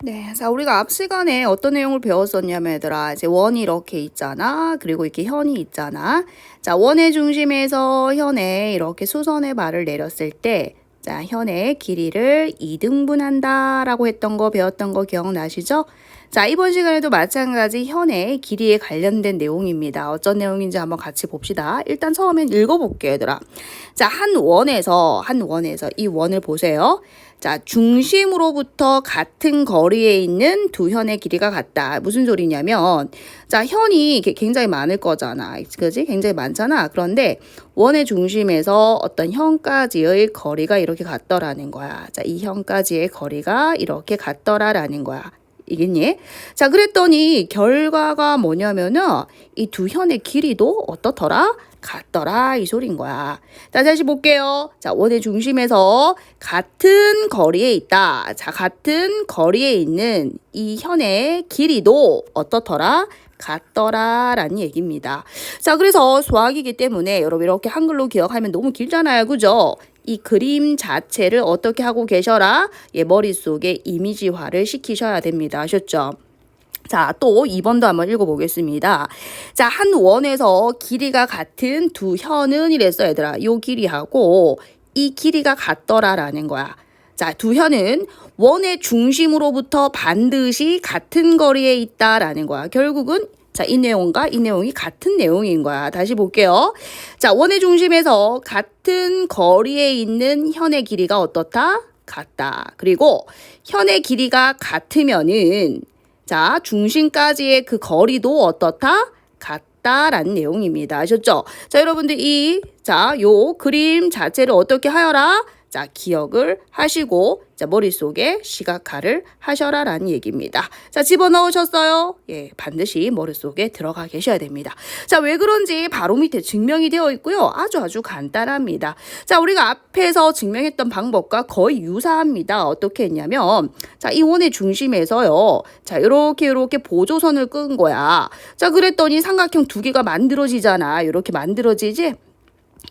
네. 자, 우리가 앞 시간에 어떤 내용을 배웠었냐면 얘들아, 이제 원이 이렇게 있잖아. 그리고 이렇게 현이 있잖아. 자, 원의 중심에서 현에 이렇게 수선의 발을 내렸을 때, 자, 현의 길이를 2등분한다 라고 했던 거 배웠던 거 기억나시죠? 자, 이번 시간에도 마찬가지 현의 길이에 관련된 내용입니다. 어떤 내용인지 한번 같이 봅시다. 일단 처음엔 읽어볼게요, 얘들아. 자, 한 원에서 이 원을 보세요. 자, 중심으로부터 같은 거리에 있는 두 현의 길이가 같다. 무슨 소리냐면, 자, 현이 굉장히 많을 거잖아. 그지? 굉장히 많잖아. 그런데 원의 중심에서 어떤 현까지의 거리가 이렇게 같더라는 거야. 자, 이 현까지의 거리가 이렇게 같더라라는 거야. 이겠니? 자, 그랬더니 결과가 뭐냐면은 이 두 현의 길이도 어떻더라? 같더라 이 소리인 거야. 다시 볼게요. 자, 원의 중심에서 같은 거리에 있다. 자, 같은 거리에 있는 이 현의 길이도 어떻더라? 같더라라는 얘기입니다. 자, 그래서 수학이기 때문에 여러분 이렇게 한글로 기억하면 너무 길잖아요. 그죠? 이 그림 자체를 어떻게 하고 계셔라? 예, 머릿속에 이미지화를 시키셔야 됩니다. 아셨죠? 자, 또 2번도 한번 읽어보겠습니다. 자, 한 원에서 길이가 같은 두 현은 이랬어, 얘들아. 요 길이하고 이 길이가 같더라라는 거야. 자, 두 현은 원의 중심으로부터 반드시 같은 거리에 있다라는 거야. 결국은 자, 이 내용과 이 내용이 같은 내용인 거야. 다시 볼게요. 자, 원의 중심에서 같은 거리에 있는 현의 길이가 어떻다? 같다. 그리고 현의 길이가 같으면은 자, 중심까지의 그 거리도 어떻다? 같다라는 내용입니다. 아셨죠? 자, 여러분들 요 그림 자체를 어떻게 하여라? 자, 기억을 하시고, 자, 머릿속에 시각화를 하셔라라는 얘기입니다. 자, 집어넣으셨어요? 예, 반드시 머릿속에 들어가 계셔야 됩니다. 자, 왜 그런지 바로 밑에 증명이 되어 있고요. 아주 간단합니다. 자, 우리가 앞에서 증명했던 방법과 거의 유사합니다. 어떻게 했냐면, 자, 이 원의 중심에서요. 자, 이렇게 보조선을 끈 거야. 자, 그랬더니 삼각형 두 개가 만들어지잖아. 이렇게 만들어지지?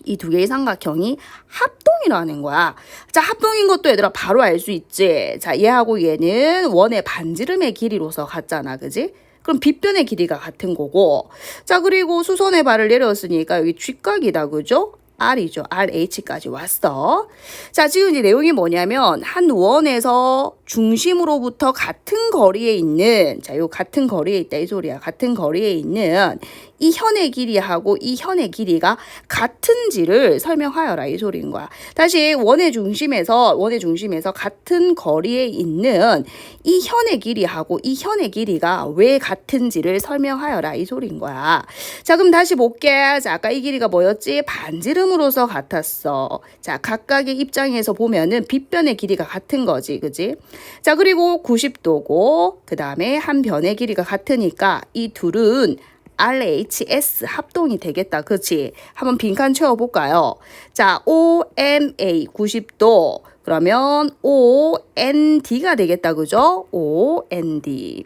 이 두 개의 삼각형이 합동이라는 거야. 자, 합동인 것도 얘들아 바로 알 수 있지. 자, 얘하고 얘는 원의 반지름의 길이로서 같잖아. 그지? 그럼 빗변의 길이가 같은 거고. 자, 그리고 수선의 발을 내렸으니까 여기 쥐각이다. 그죠? R이죠. RH까지 왔어. 자, 지금 이제 내용이 뭐냐면 한 원에서 중심으로부터 같은 거리에 있는 자, 요 같은 거리에 있다 이 소리야. 같은 거리에 있는 이 현의 길이하고 이 현의 길이가 같은지를 설명하여라 이 소리인 거야. 다시 원의 중심에서 같은 거리에 있는 이 현의 길이하고 이 현의 길이가 왜 같은지를 설명하여라 이 소리인 거야. 자, 그럼 다시 볼게. 자, 아까 이 길이가 뭐였지? 반지름으로서 같았어. 자, 각각의 입장에서 보면은 빗변의 길이가 같은 거지. 그지? 자, 그리고 90도고 그 다음에 한 변의 길이가 같으니까 이 둘은 RHS 합동이 되겠다. 그치? 한번 빈칸 채워볼까요? 자, OMA 90도 그러면 OND가 되겠다. 그죠? OND.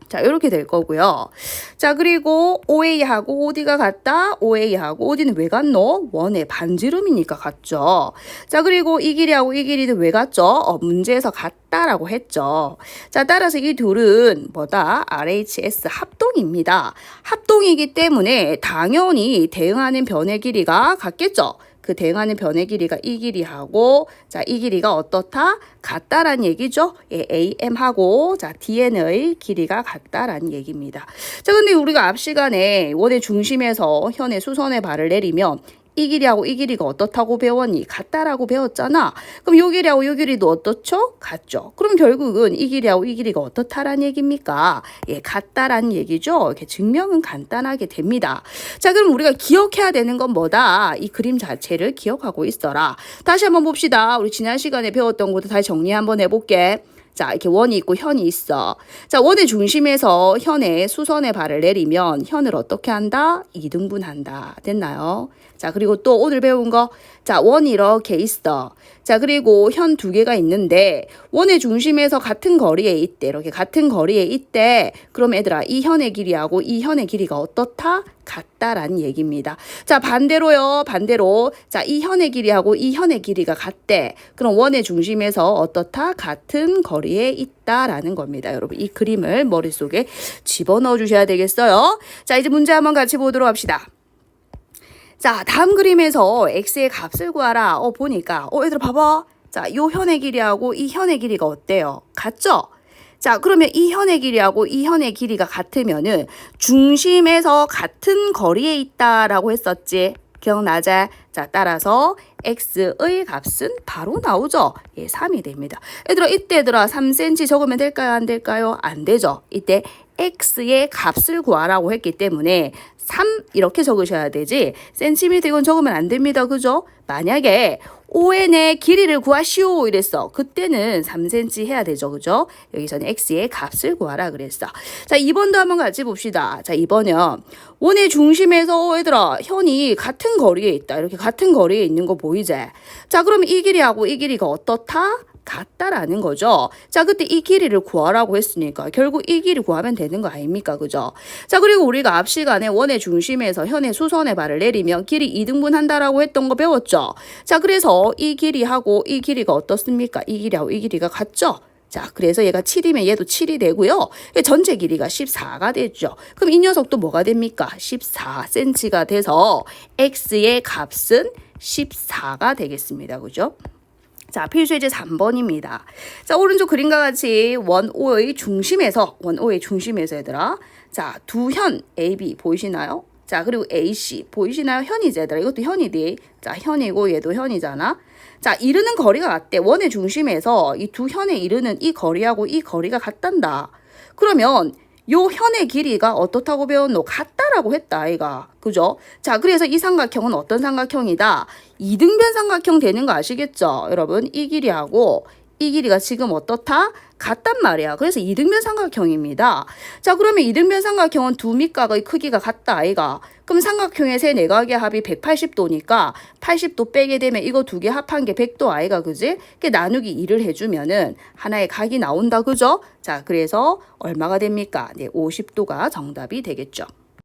자, 이렇게 될 거고요. 자, 그리고 OA하고 OD가 같다. OA하고 OD는 왜 같노? 원의 반지름이니까 같죠. 자, 그리고 이 길이하고 이 길이는 왜 같죠? 문제에서 같다라고 했죠. 자, 따라서 이 둘은 뭐다? RHS 합동입니다. 합동이기 때문에 당연히 대응하는 변의 길이가 같겠죠. 그 대응하는 변의 길이가 이 길이하고 자, 이 길이가 어떻다? 같다라는 얘기죠. 예, AM하고 자, DN의 길이가 같다라는 얘기입니다. 자, 근데 우리가 앞 시간에 원의 중심에서 현의 수선의 발을 내리면 이 길이하고 이 길이가 어떻다고 배웠니? 같다라고 배웠잖아. 그럼 요 길이하고 요 길이도 어떻죠? 같죠. 그럼 결국은 이 길이하고 이 길이가 어떻다라는 얘기입니까? 예, 같다라는 얘기죠. 이렇게 증명은 간단하게 됩니다. 자, 그럼 우리가 기억해야 되는 건 뭐다? 이 그림 자체를 기억하고 있어라. 다시 한번 봅시다. 우리 지난 시간에 배웠던 것도 다시 정리 한번 해볼게. 자, 이렇게 원이 있고 현이 있어. 자, 원의 중심에서 현에 수선의 발을 내리면 현을 어떻게 한다? 2등분한다. 됐나요? 자, 그리고 또 오늘 배운 거. 자, 원이 이렇게 있어. 자, 그리고 현 두 개가 있는데 원의 중심에서 같은 거리에 있대. 이렇게 같은 거리에 있대. 그럼 얘들아, 이 현의 길이하고 이 현의 길이가 어떻다? 같다라는 얘기입니다. 자, 반대로요. 반대로. 자, 이 현의 길이하고 이 현의 길이가 같대. 그럼 원의 중심에서 어떻다? 같은 거리에 있다라는 겁니다. 여러분, 이 그림을 머릿속에 집어넣어 주셔야 되겠어요. 자, 이제 문제 한번 같이 보도록 합시다. 자, 다음 그림에서 x의 값을 구하라. 보니까 얘들아 봐봐. 자, 요 현의 길이하고 이 현의 길이가 어때요? 같죠? 자, 그러면 이 현의 길이하고 이 현의 길이가 같으면은 중심에서 같은 거리에 있다라고 했었지. 기억나지? 자, 따라서 x의 값은 바로 나오죠. 예, 3이 됩니다. 얘들아, 이때들아 3cm 적으면 될까요? 안 될까요? 안 되죠. 이때 x의 값을 구하라고 했기 때문에 3 이렇게 적으셔야 되지. 센티미터 이건 적으면 안 됩니다. 그죠? 만약에 ON의 길이를 구하시오 이랬어. 그때는 3cm 해야 되죠. 그죠? 여기서는 x의 값을 구하라 그랬어. 자, 2번도 한번 같이 봅시다. 자, 2번은 원의 중심에서 얘들아 현이 같은 거리에 있다. 이렇게 같은 거리에 있는 거 보이지? 자, 그러면 이 길이하고 이 길이가 어떻다? 같다라는 거죠. 자, 그때 이 길이를 구하라고 했으니까 결국 이 길이 구하면 되는 거 아닙니까? 그죠? 자, 그리고 우리가 앞 시간에 원의 중심에서 현의 수선의 발을 내리면 길이 2등분 한다라고 했던 거 배웠죠? 자, 그래서 이 길이하고 이 길이가 어떻습니까? 이 길이하고 이 길이가 같죠? 자, 그래서 얘가 7이면 얘도 7이 되고요. 전체 길이가 14가 되죠. 그럼 이 녀석도 뭐가 됩니까? 14cm가 돼서 x의 값은 14가 되겠습니다. 그죠? 자, 필수예제 3번입니다. 자, 오른쪽 그림과 같이 원O의 중심에서 얘들아. 자, 두 현 AB 보이시나요? 자, 그리고 AC 보이시나요? 현이지 얘들아. 이것도 현이디. 자, 현이고 얘도 현이잖아. 자, 이르는 거리가 같대. 원의 중심에서 이 두 현에 이르는 이 거리하고 이 거리가 같단다. 그러면 요 현의 길이가 어떻다고 배웠노? 같다라고 했다, 아이가. 그죠? 자, 그래서 이 삼각형은 어떤 삼각형이다? 이등변 삼각형 되는 거 아시겠죠? 여러분, 이 길이하고 이 길이가 지금 어떻다? 같단 말이야. 그래서 이등변 삼각형입니다. 자, 그러면 이등변 삼각형은 두 밑각의 크기가 같다, 아이가. 그럼 삼각형의 세 내각의 합이 180도니까 80도 빼게 되면 이거 두 개 합한 게 100도 아이가, 그지? 나누기 2를 해주면은 하나의 각이 나온다, 그죠? 자, 그래서 얼마가 됩니까? 네, 50도가 정답이 되겠죠.